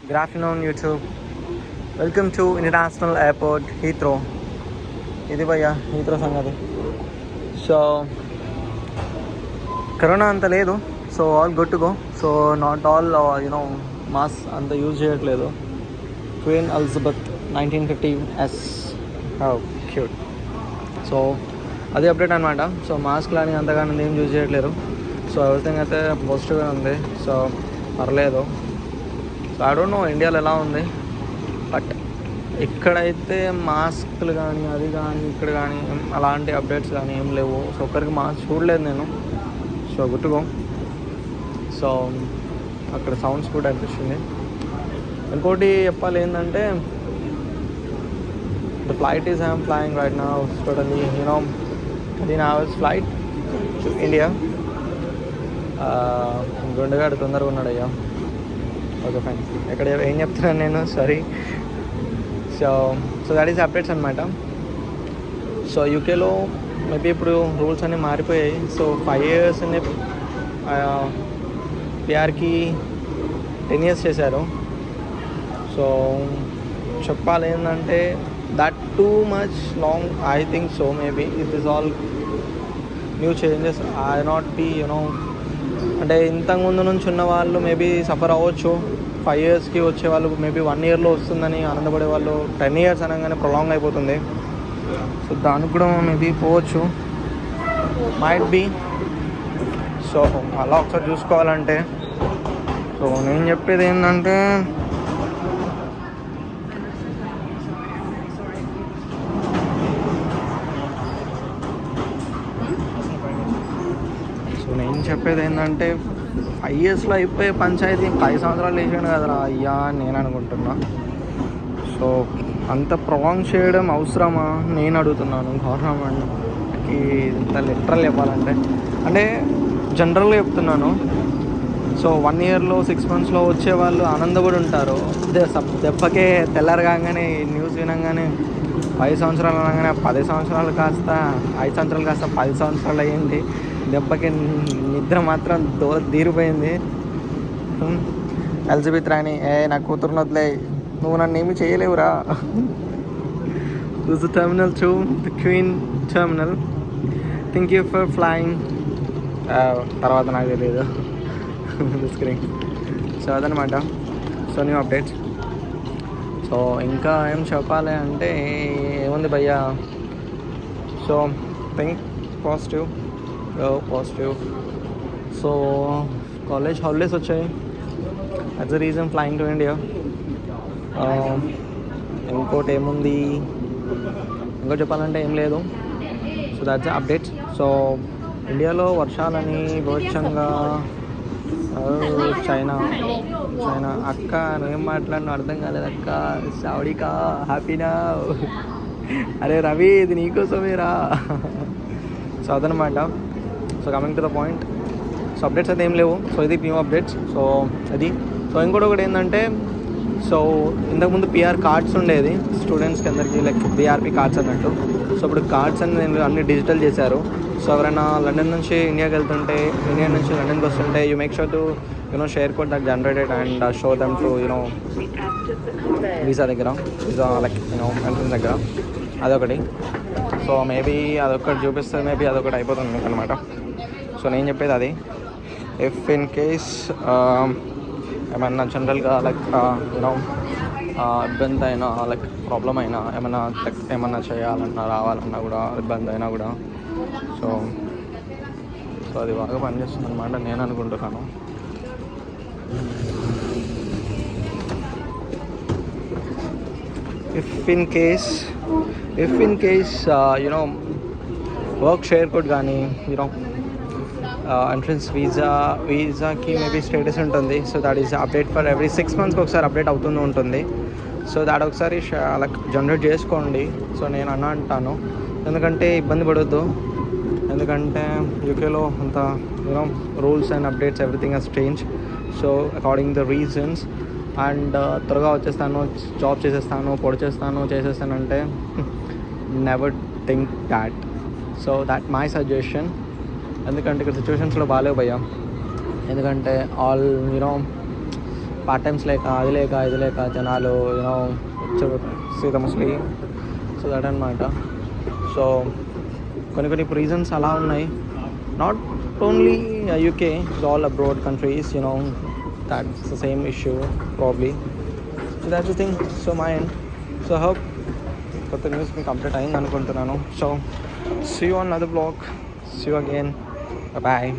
Good afternoon, YouTube. Welcome to International Airport, Heathrow. ఇది భయ్యా Heathrow సంగతి. సో కరోనా అంత లేదు, so all good to go. So not all mask అంత use చేయట్లేదు. క్వీన్ ఎలిజబెత్ 1950 ఎస్, క్యూట్. సో అదే అప్డేట్ అనమాట. సో మాస్క్ కానీ అంతగానో ఏం యూజ్ చేయట్లేరు. సో ఎవ్రీథింగ్ అయితే పాజిటివ్గా ఉంది. సో పర్లేదు. సో ఐ డోంట్ నో ఇండియాలో ఎలా ఉంది, బట్ ఇక్కడైతే మాస్క్లు కానీ అది కానీ ఇక్కడ కానీ అలాంటి అప్డేట్స్ కానీ ఏం లేవు. సో ఒక్కరికి మాస్క్ చూడలేదు నేను. సో గుర్తుగో. సో అక్కడ సౌండ్స్ కూడా అనిపిస్తుంది. ఇంకోటి చెప్పాలి ఏంటంటే, the flight is I'm flying right now totally 13 hours flight to India. గుండెగాడు తొందరగా ఉన్నాడు అయ్యా. Okay fine. ఎక్కడ ఏం చెప్తున్నాను నేను, sorry. So that is updates అనమాట. సో యూకేలో మేబీ ఇప్పుడు రూల్స్ అన్నీ మారిపోయాయి. సో 5 years అనే పిఆర్కి 10 years చేశారు. సో చెప్పాలి ఏంటంటే that too much long I think. So maybe it is all new changes. I not be అంటే ఇంతకుముందు నుంచి ఉన్న వాళ్ళు మేబీ సఫర్ అవ్వచ్చు. 5 yearsకి వచ్చే వాళ్ళు మేబీ 1 yearలో వస్తుందని ఆనందపడే వాళ్ళు 10 years అనగానే ప్రొలాంగ్ అయిపోతుంది. సో దానికి కూడా మేబీ పోవచ్చు, మైట్ బీ. సో అలా ఒకసారి చూసుకోవాలంటే, సో నేను చెప్పేది ఏంటంటే, చెప్పేది ఏంటంటే 5 yearsలో అయిపోయే పంచాయతీ 10 సంవత్సరాలు వేసాను కదరా అయ్యా అని నేను అనుకుంటున్నా. సో అంత ప్రొలాంగ్ చేయడం అవసరమా నేను అడుగుతున్నాను గవర్నమెంట్కి. ఇంత లిటరల్ చెప్పాలంటే, అంటే జనరల్గా చెప్తున్నాను. సో 1 yearలో 6 monthsలో వచ్చే వాళ్ళు ఆనందపడి ఉంటారు. దెబ్బకే తెల్లారగానే న్యూస్ వినగానే 5 సంవత్సరాలు అనగానే 10 సంవత్సరాలు కాస్త 5 సంవత్సరాలు కాస్త 10 సంవత్సరాలు అయ్యింది. దెబ్బకి నిద్ర మాత్రం తీరిపోయింది. ఎలిజబెత్ రాణి, నా కూతురుని వదిలే, నువ్వు నన్ను ఏమి చేయలేవురా. This terminal 2, the queen terminal. Thank you for flying. తర్వాత నాకు తెలియదు స్క్రీన్. సో అదనమాట. So new updates. సో ఇంకా ఏం చెప్పాలి అంటే ఏముంది భయ్యా. So think positive. So college holidays వచ్చాయి. That's the reason flying to India. ఇంకోటి ఏముంది, ఇంకో చెప్పాలంటే ఏం లేదు. So that's updates. సో ఇండియాలో వర్షాలని బోచ్చంగా. చైనా అక్క నువ్వేం మాట్లాడినా అర్థం కాలేదు అక్క. సౌడీకా హ్యాపీనా? అరే రవి, ఇది నీకోసమేరా. సో అదనమాట. So coming to the point. So updates అయితే ఏం లేవు. సో ఇది న్యూ అప్డేట్స్. సో అది. సో ఇంకోటి ఒకటి ఏంటంటే, సో ఇంతకుముందు పిఆర్ కార్డ్స్ ఉండేది స్టూడెంట్స్కి అందరికీ, లైక్ బీఆర్పీ కార్డ్స్ అన్నట్టు. సో ఇప్పుడు కార్డ్స్ అన్ని డిజిటల్ చేశారు. సో ఎవరైనా లండన్ నుంచి ఇండియాకి వెళ్తుంటే, ఇండియా నుంచి లండన్కి వస్తుంటే, you make sure to share code that generated and show them to visa దగ్గర, వీసా లైక్ ఎంట్రన్స్ దగ్గర. అదొకటి. సో మేబీ అదొకటి చూపిస్తే మేబీ అదొకటి అయిపోతుంది మీకు అనమాట. సో నేను చెప్పేది అది. ఇఫ్ ఇన్ కేస్ ఏమన్నా జనరల్గా లైక్ ఇబ్బంది అయినా, లైక్ ప్రాబ్లం అయినా, ఏమన్నా చేయాలన్నా రావాలన్నా కూడా ఇబ్బంది అయినా కూడా, సో అది బాగా పనిచేస్తుంది అనమాట నేను అనుకుంటున్నాను. If in case work share code కానీ ఎంట్రన్స్ వీసాకి మేబీ స్టేటస్ ఉంటుంది. So that is update for every 6 monthsకి ఒకసారి అప్డేట్ అవుతూ ఉంటుంది. సో దాట్ ఒకసారి లైక్ జనరేట్ చేసుకోండి. సో నేను అంటాను, ఎందుకంటే ఇబ్బంది పడొద్దు. ఎందుకంటే యూకేలో అంత rules and updates everything has change. So according the reasons. And త్వరగా వచ్చేస్తాను, జాబ్ చేసేస్తాను, చేసేస్తానంటే never think that. So that my suggestion. ఎందుకంటే ఇక్కడ సిచ్యువేషన్స్లో బాగాలేవు భయ్యా. ఎందుకంటే ఆల్ పార్ట్ టైమ్స్ లేక అది లేక ఇది లేక జనాలు యూనో సీత ముస్లి సో దట్ అనమాట. సో కొన్ని రీజన్స్ అలా ఉన్నాయి. Not only UK, it's all abroad countries, that's the same issue probably. So that's the thing. So my end. So I hope కొత్త న్యూస్ మీకు కంప్లీట్ అయింది అనుకుంటున్నాను. So see you on another vlog. See you again. Bye bye.